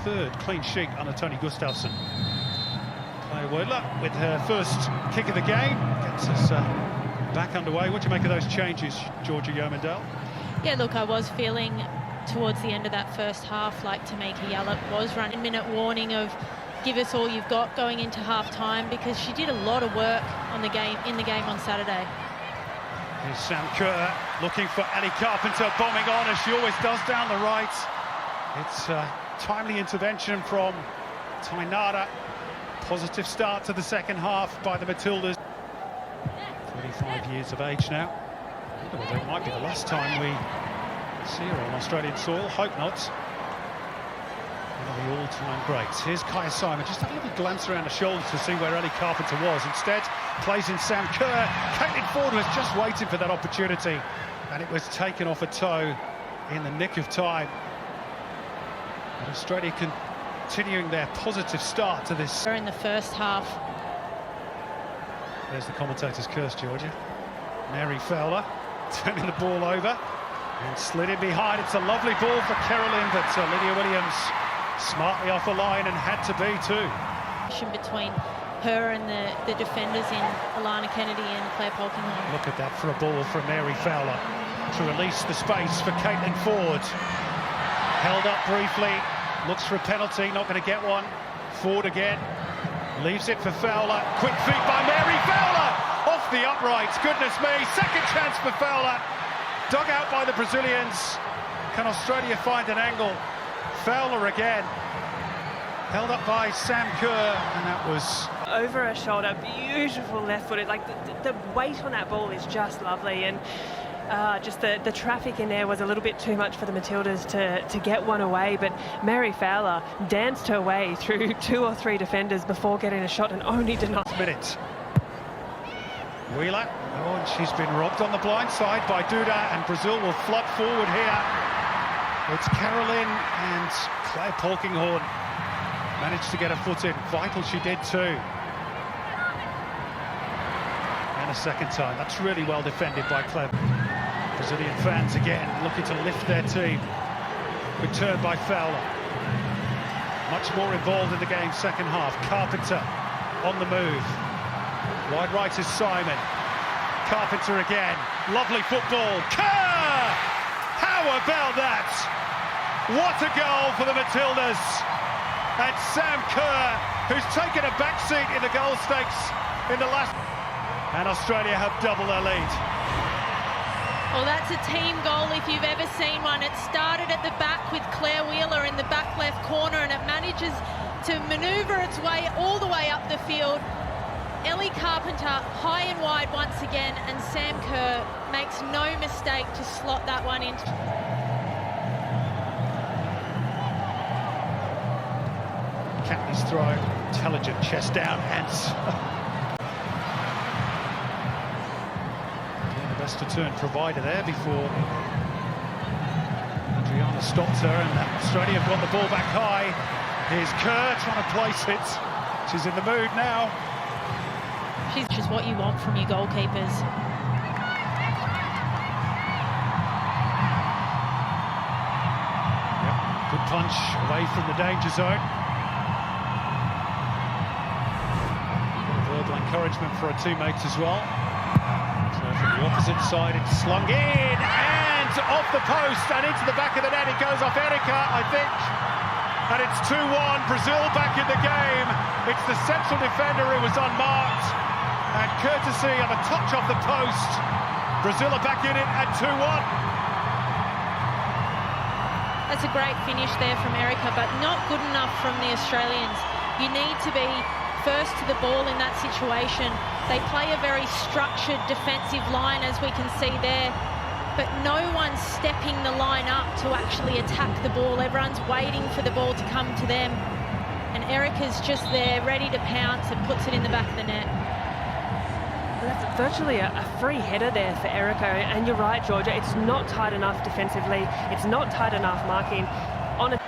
third clean sheet under Tony Gustafsson. Claire Wordler with her first kick of the game gets us back underway. What do you make of those changes, Georgia Yeomandale? Yeah, look, I was feeling towards the end of that first half like Tamika Yallop was running minute warning of give us all you've got going into half-time, because she did a lot of work on the game on Saturday. Here's Sam Kerr looking for Ellie Carpenter, bombing on as she always does down the right. It's a timely intervention from Tainara. Positive start to the second half by the Matildas. 35 years of age now. I wonder whether it might be the last time we see her on Australian soil. Hope not. One of the all-time greats. Here's Kaya Simon. Just have a little glance around the shoulders to see where Ellie Carpenter was. Instead, plays in Sam Kerr. Caitlin Ford was just waiting for that opportunity, and it was taken off a toe in the nick of time. And Australia continuing their positive start to this. In the first half. There's the commentator's curse, Georgia. Mary Fowler turning the ball over and slid in behind. It's a lovely ball for Carolyn, but Lydia Williams smartly off the line and had to be too. Between her and the defenders in Alana Kennedy and Claire Polkinghorne. Look at that for a ball from Mary Fowler to release the space for Caitlin Ford. Held up briefly, looks for a penalty, not going to get one. Ford again, leaves it for Fowler. Quick feet by Mary Fowler, off the uprights. Goodness me, second chance for Fowler. Dug out by the Brazilians. Can Australia find an angle? Fowler again, held up by Sam Kerr, and that was over her shoulder. Beautiful left-footed. Like the weight on that ball is just lovely, and just the traffic in there was a little bit too much for the Matildas to get one away. But Mary Fowler danced her way through 2 or 3 defenders before getting a shot, and only denied. Minute. Wheeler, oh, and she's been robbed on the blind side by Duda, and Brazil will flood forward here. It's Carolyn and Claire Polkinghorne managed to get a foot in. Vital she did too. And a second time. That's really well defended by Claire. Brazilian fans again looking to lift their team. Good turn by Fowler. Much more involved in the game second half. Carpenter on the move. Wide right is Simon. Carpenter again. Lovely football. Kerr! How about that? What a goal for the Matildas. And Sam Kerr, who's taken a backseat in the goal stakes in the last. And Australia have doubled their lead. Well, that's a team goal if you've ever seen one. It started at the back with Claire Wheeler in the back left corner, and it manages to manoeuvre its way all the way up the field. Ellie Carpenter high and wide once again, and Sam Kerr makes no mistake to slot that one in. Catney's throw, intelligent chest down, and doing the best to turn provider there before Adriana stopped her, and Australia have got the ball back high. Here's Kerr trying to place it. She's in the mood now. She's just what you want from your goalkeepers. Yep, good punch away from the danger zone. Verbal encouragement for her teammates as well. So from the opposite side, it's slung in and off the post and into the back of the net. It goes off Erica, I think. And it's 2-1, Brazil back in the game. It's the central defender who was unmarked. And courtesy of a touch off the post, Brazil are back in it at 2-1. That's a great finish there from Erica, but not good enough from the Australians. You need to be first to the ball in that situation. They play a very structured defensive line, as we can see there, but no one's stepping the line up to actually attack the ball. Everyone's waiting for the ball to come to them. And Erica's just there, ready to pounce, and puts it in the back of the net. That's virtually a free header there for Erica, and you're right, Georgia, it's not tight enough defensively, it's not tight enough marking on a...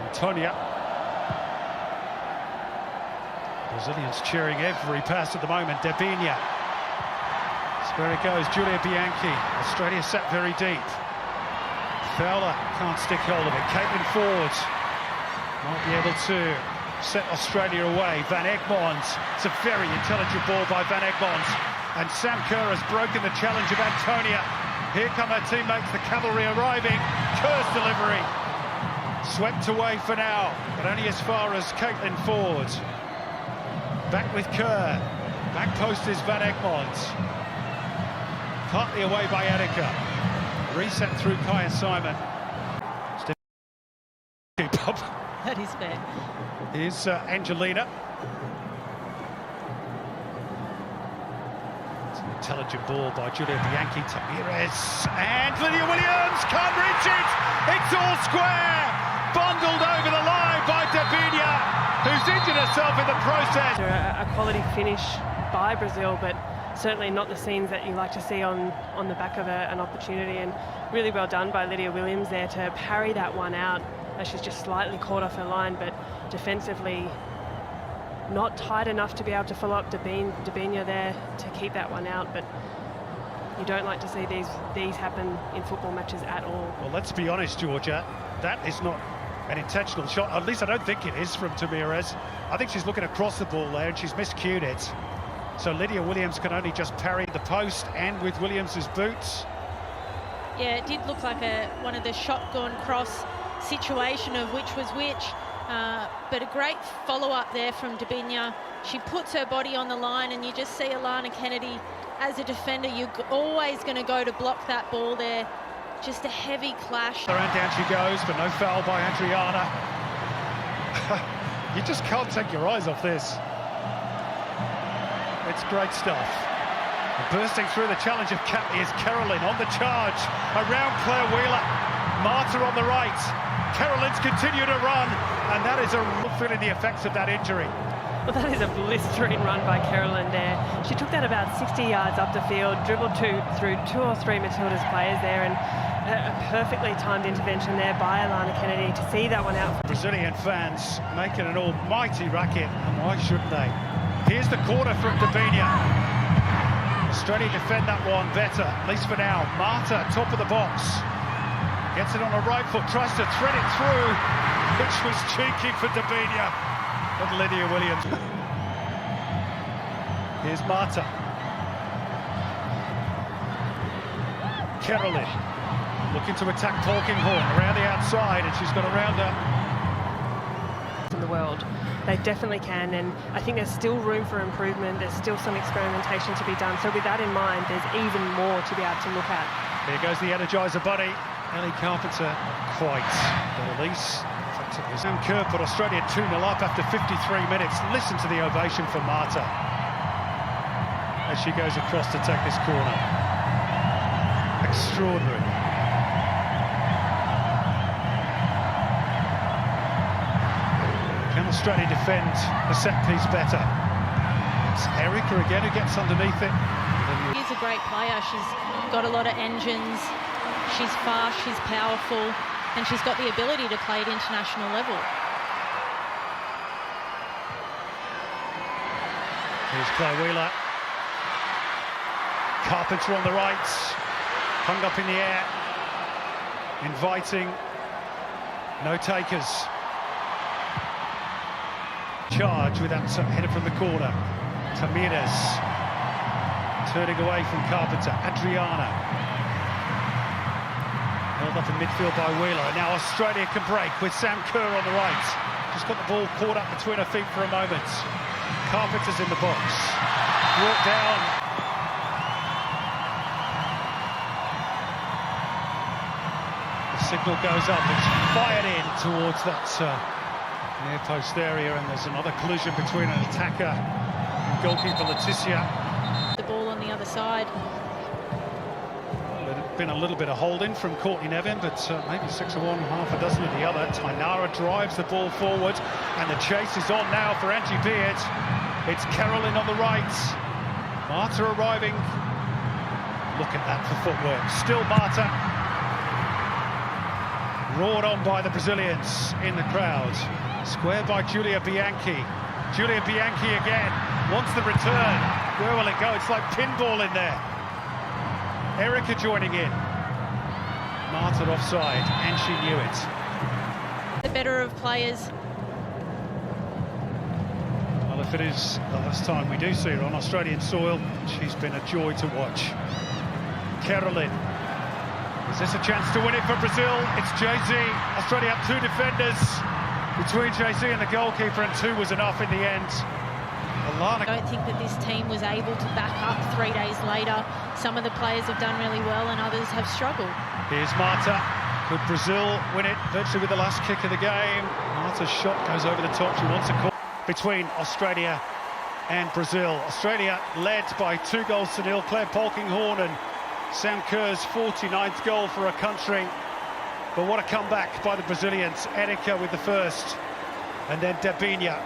Antonia. Brazilians cheering every pass at the moment. Debinha. That's where it goes, Julia Bianchi. Australia sat very deep. Fowler can't stick hold of it. Caitlin Ford Might be able to set Australia away. Van Egmond. It's a very intelligent ball by Van Egmond. And Sam Kerr has broken the challenge of Antonia. Here come her teammates, the cavalry arriving. Kerr's delivery. Swept away for now, but only as far as Caitlin Ford. Back with Kerr. Back post is Van Egmond. Partly away by Erika. Reset through Kaya Simon. That is fair. Here's Angelina. It's an intelligent ball by Julia Bianchi. Tamirez and Lydia Williams can't reach it. It's all square. Bundled over the line by Davinia, who's injured herself in the process. A quality finish by Brazil, but certainly not the scenes that you like to see on the back of an opportunity, and really well done by Lydia Williams there to parry that one out. She's just slightly caught off her line, but defensively not tight enough to be able to follow up Davinia there to keep that one out. But you don't like to see these happen in football matches at all. Well, let's be honest, Georgia, that is not an intentional shot. At least I don't think it is from Tamirez. I think she's looking across the ball there and she's miscued it. So Lydia Williams can only just parry the post, and with Williams's boots. Yeah, it did look like one of the shotgun cross situation of which was which, but a great follow-up there from Davinia. She puts her body on the line, and you just see Alana Kennedy as a defender. You're always going to go to block that ball there. Just a heavy clash. And down she goes, but no foul by Adriana. You just can't take your eyes off this. It's great stuff. And bursting through the challenge of Catley is Carolyn on the charge. Around Claire Wheeler. Marta on the right. Carolyn's continue to run, and that is feeling the effects of that injury. Well, that is a blistering run by Carolyn there. She took that about 60 yards up the field, dribbled through 2 or 3 Matilda's players there, and a perfectly timed intervention there by Alana Kennedy to see that one out. Brazilian fans making an almighty racket, and why shouldn't they? Here's the corner from Davinia. Australia defend that one better, at least for now. Marta, top of the box. Gets it on her right foot, tries to thread it through, which was cheeky for Davinia. But Lydia Williams. Here's Marta. Carolyn looking to attack Polkinghorn around the outside, and she's got around her. In the world, they definitely can, and I think there's still room for improvement. There's still some experimentation to be done. So with that in mind, there's even more to be able to look at. Here goes the Energizer Bunny. Ellie Carpenter quite. The release. Sam Kerr put Australia 2-0 up after 53 minutes. Listen to the ovation for Marta as she goes across to take this corner. Extraordinary. Can Australia defend the set piece better? It's Erika again who gets underneath it. She's a great player. She's got a lot of engines. She's fast, she's powerful, and she's got the ability to play at international level. Here's Claire Wheeler. Carpenter on the right, hung up in the air, inviting, no takers. Charge with that header from the corner. Tamirez turning away from Carpenter. Adriana. Held up in midfield by Wheeler, and now Australia can break with Sam Kerr on the right. Just got the ball caught up between her feet for a moment. Carpenter's in the box. Brought down. The signal goes up, it's fired in towards that near post area, and there's another collision between an attacker and goalkeeper Leticia. The ball on the other side. Been a little bit of holding from Courtney Nevin, but maybe 6 of one, half a dozen of the other. Tainara drives the ball forward, and the chase is on now for Angie Beard. It's Carolyn on the right. Marta arriving. Look at that for footwork. Still Marta. Roared on by the Brazilians in the crowd. Squared by Julia Bianchi. Julia Bianchi again. Wants the return. Where will it go? It's like pinball in there. Erika joining in. Marta offside, and she knew it. The better of players if it is the last time we do see her on Australian soil, she's been a joy to watch. Caroline. Is this a chance to win it for Brazil? It's Jay-Z. Australia have two defenders between Jay-Z and the goalkeeper, and two was enough in the end. I don't think that this team was able to back up 3 days later. Some of the players have done really well and others have struggled. Here's Marta. Could Brazil win it virtually with the last kick of the game? Marta's shot goes over the top. She wants a call between Australia and Brazil. Australia led by 2-0. Claire Polkinghorne and Sam Kerr's 49th goal for her country. But what a comeback by the Brazilians. Erika with the first, and then Debinha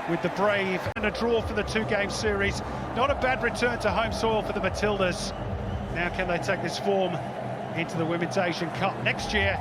with the brave, and a draw for the two-game series. Not a bad return to home soil for the Matildas. Now can they take this form into the Women's Asian Cup next year?